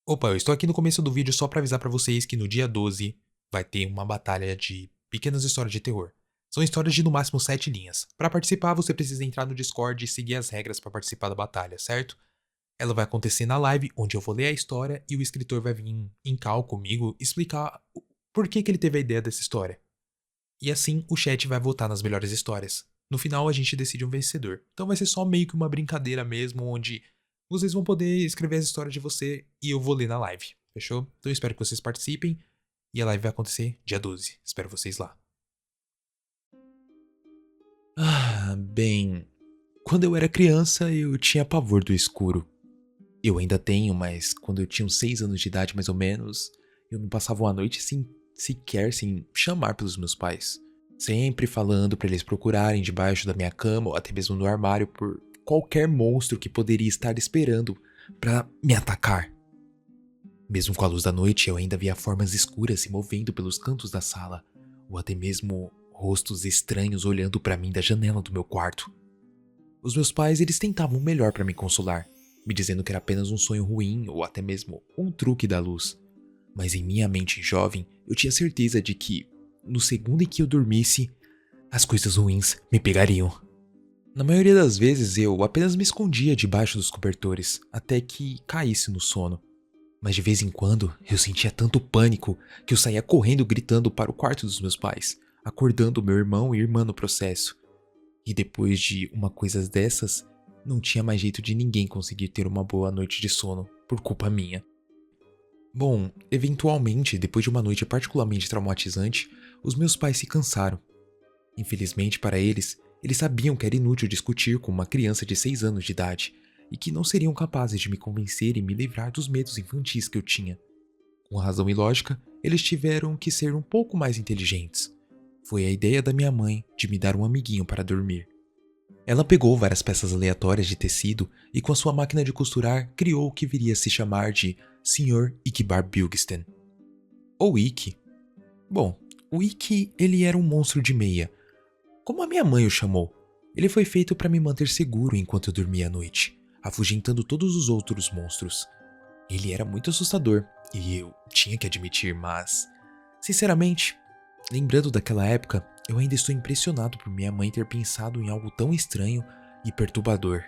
Opa, eu estou aqui no começo do vídeo só pra avisar pra vocês que no dia 12 vai ter uma batalha de pequenas histórias de terror. São histórias de no máximo 7 linhas. Pra participar, você precisa entrar no Discord e seguir as regras pra participar da batalha, certo? Ela vai acontecer na live, onde eu vou ler a história e o escritor vai vir em call comigo explicar por que ele teve a ideia dessa história. E assim, o chat vai votar nas melhores histórias. No final, a gente decide um vencedor. Então vai ser só meio que uma brincadeira mesmo, onde vocês vão poder escrever as histórias de você e eu vou ler na live. Fechou? Então eu espero que vocês participem. E a live vai acontecer dia 12. Espero vocês lá. Bem. Quando eu era criança, eu tinha pavor do escuro. Eu ainda tenho, mas quando eu tinha uns 6 anos de idade mais ou menos, eu não passava uma noite sem chamar pelos meus pais. Sempre falando pra eles procurarem debaixo da minha cama ou até mesmo no armário por qualquer monstro que poderia estar esperando pra me atacar. Mesmo com a luz da noite, eu ainda via formas escuras se movendo pelos cantos da sala, ou até mesmo rostos estranhos olhando pra mim da janela do meu quarto. Os meus pais, eles tentavam o melhor pra me consolar, me dizendo que era apenas um sonho ruim ou até mesmo um truque da luz. Mas em minha mente jovem, eu tinha certeza de que, no segundo em que eu dormisse, as coisas ruins me pegariam. Na maioria das vezes eu apenas me escondia debaixo dos cobertores, até que caísse no sono. Mas de vez em quando eu sentia tanto pânico que eu saía correndo gritando para o quarto dos meus pais, acordando meu irmão e irmã no processo. E depois de uma coisa dessas, não tinha mais jeito de ninguém conseguir ter uma boa noite de sono por culpa minha. Bom, eventualmente, depois de uma noite particularmente traumatizante, os meus pais se cansaram. Infelizmente para eles, eles sabiam que era inútil discutir com uma criança de 6 anos de idade e que não seriam capazes de me convencer e me livrar dos medos infantis que eu tinha. Com razão e lógica, eles tiveram que ser um pouco mais inteligentes. Foi a ideia da minha mãe de me dar um amiguinho para dormir. Ela pegou várias peças aleatórias de tecido e com a sua máquina de costurar criou o que viria a se chamar de Sr. Ikbar Bilgesten. Ou Ikki. Bom, o Ikki, ele era um monstro de meia, como a minha mãe o chamou. Ele foi feito para me manter seguro enquanto eu dormia à noite, afugentando todos os outros monstros. Ele era muito assustador, e eu tinha que admitir, mas, sinceramente, lembrando daquela época, eu ainda estou impressionado por minha mãe ter pensado em algo tão estranho e perturbador.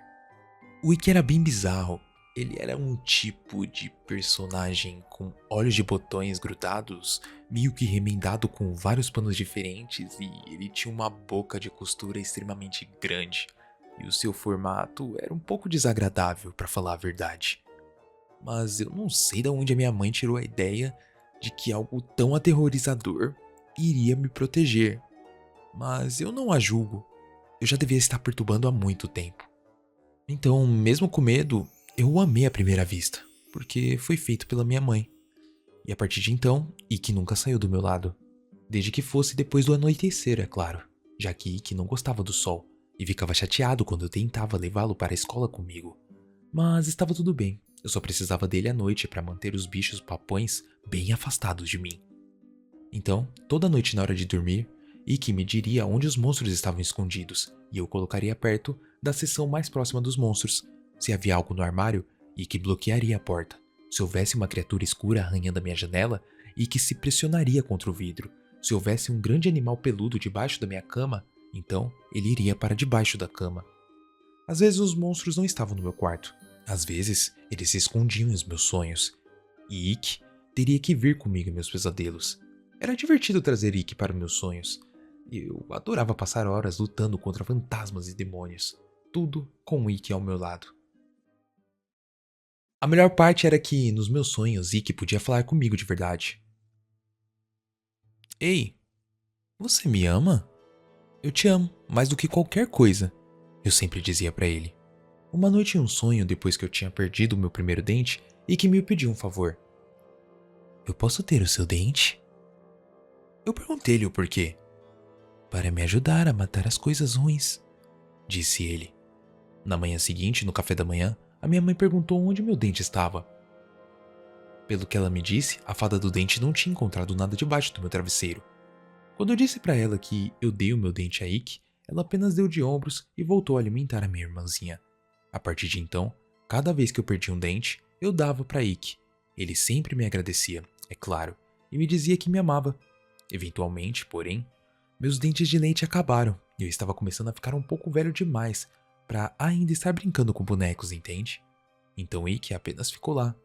O Ikki era bem bizarro. Ele era um tipo de personagem com olhos de botões grudados, meio que remendado com vários panos diferentes, e ele tinha uma boca de costura extremamente grande. E o seu formato era um pouco desagradável, para falar a verdade. Mas eu não sei de onde a minha mãe tirou a ideia de que algo tão aterrorizador iria me proteger. Mas eu não a julgo. Eu já devia estar perturbando há muito tempo. Então, mesmo com medo, eu o amei à primeira vista, porque foi feito pela minha mãe. E a partir de então, Ikki nunca saiu do meu lado. Desde que fosse depois do anoitecer, é claro, já que Ikki não gostava do sol e ficava chateado quando eu tentava levá-lo para a escola comigo. Mas estava tudo bem, eu só precisava dele à noite para manter os bichos papões bem afastados de mim. Então, toda noite na hora de dormir, Ikki me diria onde os monstros estavam escondidos, e eu colocaria perto da seção mais próxima dos monstros. Se havia algo no armário, Ikki bloquearia a porta. Se houvesse uma criatura escura arranhando a minha janela, Ikki se pressionaria contra o vidro. Se houvesse um grande animal peludo debaixo da minha cama, então ele iria para debaixo da cama. Às vezes os monstros não estavam no meu quarto. Às vezes eles se escondiam nos meus sonhos. E Ikki teria que vir comigo em meus pesadelos. Era divertido trazer Ikki para meus sonhos. Eu adorava passar horas lutando contra fantasmas e demônios. Tudo com Ikki ao meu lado. A melhor parte era que, nos meus sonhos, Ikki podia falar comigo de verdade. Ei, você me ama? Eu te amo, mais do que qualquer coisa, eu sempre dizia pra ele. Uma noite em um sonho, depois que eu tinha perdido o meu primeiro dente, Ikki me pediu um favor. Eu posso ter o seu dente? Eu perguntei-lhe o porquê. Para me ajudar a matar as coisas ruins, disse ele. Na manhã seguinte, no café da manhã, a minha mãe perguntou onde meu dente estava. Pelo que ela me disse, a fada do dente não tinha encontrado nada debaixo do meu travesseiro. Quando eu disse para ela que eu dei o meu dente a Ikki, ela apenas deu de ombros e voltou a alimentar a minha irmãzinha. A partir de então, cada vez que eu perdia um dente, eu dava para Ikki. Ele sempre me agradecia, é claro, e me dizia que me amava. Eventualmente, porém, meus dentes de leite acabaram e eu estava começando a ficar um pouco velho demais para ainda estar brincando com bonecos, entende? Então Ikki apenas ficou lá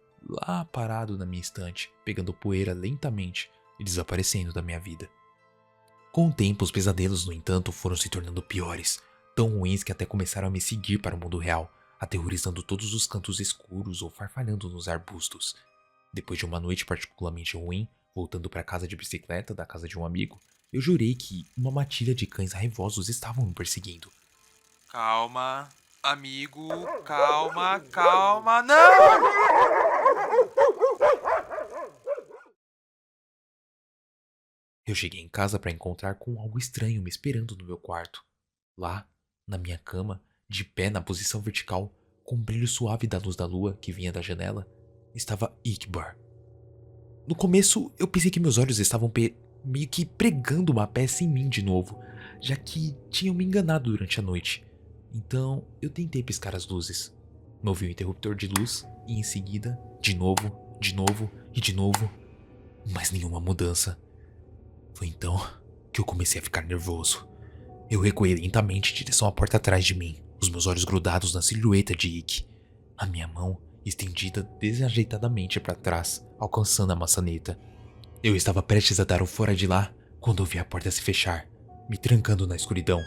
parado na minha estante, pegando poeira lentamente e desaparecendo da minha vida. Com o tempo, os pesadelos, no entanto, foram se tornando piores, tão ruins que até começaram a me seguir para o mundo real, aterrorizando todos os cantos escuros ou farfalhando nos arbustos. Depois de uma noite particularmente ruim, voltando para casa de bicicleta da casa de um amigo, eu jurei que uma matilha de cães raivosos estavam me perseguindo. Calma, amigo, calma, calma, não! Eu cheguei em casa para encontrar com algo estranho me esperando no meu quarto. Lá, na minha cama, de pé na posição vertical, com o brilho suave da luz da lua que vinha da janela, estava Ikbar. No começo, eu pensei que meus olhos estavam meio que pregando uma peça em mim de novo, já que tinham me enganado durante a noite. Então, eu tentei piscar as luzes. Movi o interruptor de luz e em seguida, de novo e de novo, mas nenhuma mudança. Foi então que eu comecei a ficar nervoso. Eu recuei lentamente em direção à porta atrás de mim, os meus olhos grudados na silhueta de Ikki. A minha mão estendida desajeitadamente para trás, alcançando a maçaneta. Eu estava prestes a dar o fora de lá quando ouvi a porta se fechar, me trancando na escuridão,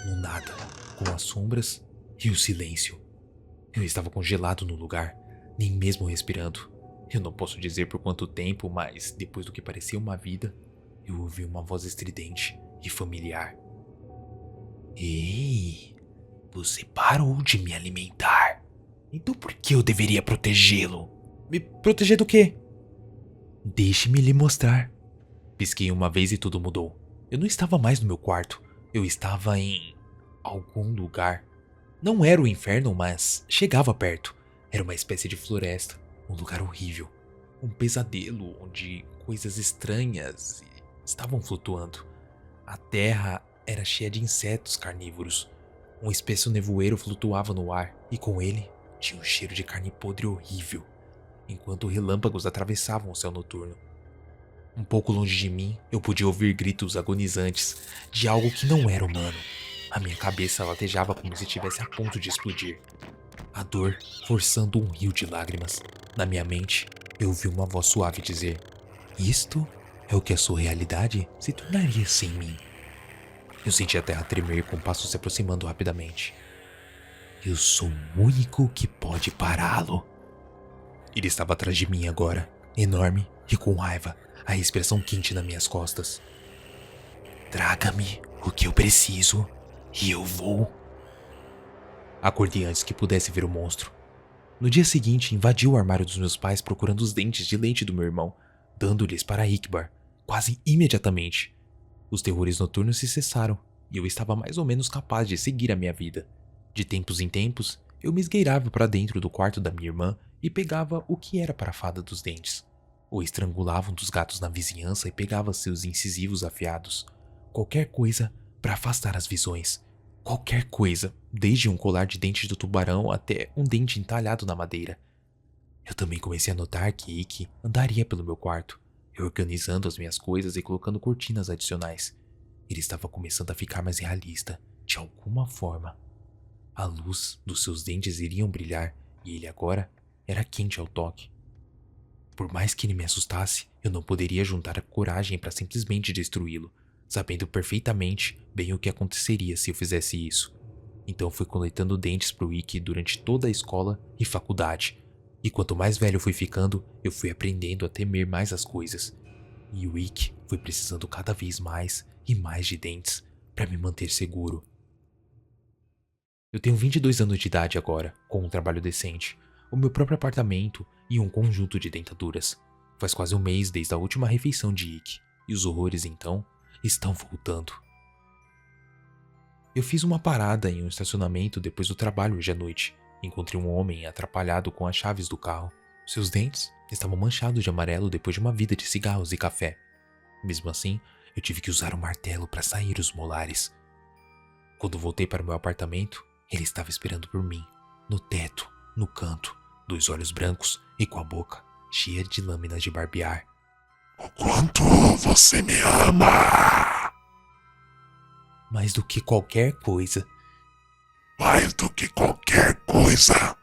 no nada, com as sombras e o silêncio. Eu estava congelado no lugar, nem mesmo respirando. Eu não posso dizer por quanto tempo, mas depois do que parecia uma vida, eu ouvi uma voz estridente e familiar. Ei, você parou de me alimentar. Então por que eu deveria protegê-lo? Me proteger do quê? Deixe-me lhe mostrar. Pisquei uma vez e tudo mudou. Eu não estava mais no meu quarto. Eu estava em algum lugar. Não era o inferno, mas chegava perto. Era uma espécie de floresta, um lugar horrível. Um pesadelo onde coisas estranhas estavam flutuando. A terra era cheia de insetos carnívoros. Um espesso nevoeiro flutuava no ar e com ele tinha um cheiro de carne podre horrível, enquanto relâmpagos atravessavam o céu noturno. Um pouco longe de mim, eu podia ouvir gritos agonizantes de algo que não era humano. A minha cabeça latejava como se estivesse a ponto de explodir. A dor forçando um rio de lágrimas. Na minha mente, eu ouvi uma voz suave dizer: "Isto é o que a sua realidade se tornaria sem mim." Eu senti a terra tremer com passos se aproximando rapidamente. Eu sou o único que pode pará-lo. Ele estava atrás de mim agora, enorme e com raiva, a expressão quente nas minhas costas. Traga-me o que eu preciso e eu vou. Acordei antes que pudesse ver o monstro. No dia seguinte, invadi o armário dos meus pais procurando os dentes de leite do meu irmão, dando-lhes para Ikbar, quase imediatamente. Os terrores noturnos se cessaram e eu estava mais ou menos capaz de seguir a minha vida. De tempos em tempos, eu me esgueirava para dentro do quarto da minha irmã e pegava o que era para a fada dos dentes. Ou estrangulava um dos gatos na vizinhança e pegava seus incisivos afiados. Qualquer coisa para afastar as visões. Qualquer coisa, desde um colar de dentes do tubarão até um dente entalhado na madeira. Eu também comecei a notar que Ikki andaria pelo meu quarto, reorganizando as minhas coisas e colocando cortinas adicionais. Ele estava começando a ficar mais realista, de alguma forma. A luz dos seus dentes iriam brilhar e ele agora era quente ao toque. Por mais que ele me assustasse, eu não poderia juntar a coragem para simplesmente destruí-lo, sabendo perfeitamente bem o que aconteceria se eu fizesse isso. Então fui coletando dentes pro Ikki durante toda a escola e faculdade. E quanto mais velho fui ficando, eu fui aprendendo a temer mais as coisas. E o Ikki foi precisando cada vez mais e mais de dentes para me manter seguro. Eu tenho 22 anos de idade agora, com um trabalho decente, o meu próprio apartamento e um conjunto de dentaduras. Faz quase um mês desde a última refeição de Ikki, e os horrores então estão voltando. Eu fiz uma parada em um estacionamento depois do trabalho hoje à noite. Encontrei um homem atrapalhado com as chaves do carro. Seus dentes estavam manchados de amarelo depois de uma vida de cigarros e café. Mesmo assim, eu tive que usar um martelo para sair os molares. Quando voltei para o meu apartamento, ele estava esperando por mim, no teto, no canto, 2 olhos brancos e com a boca cheia de lâminas de barbear. O quanto você me ama! Mais do que qualquer coisa. Mais do que qualquer coisa!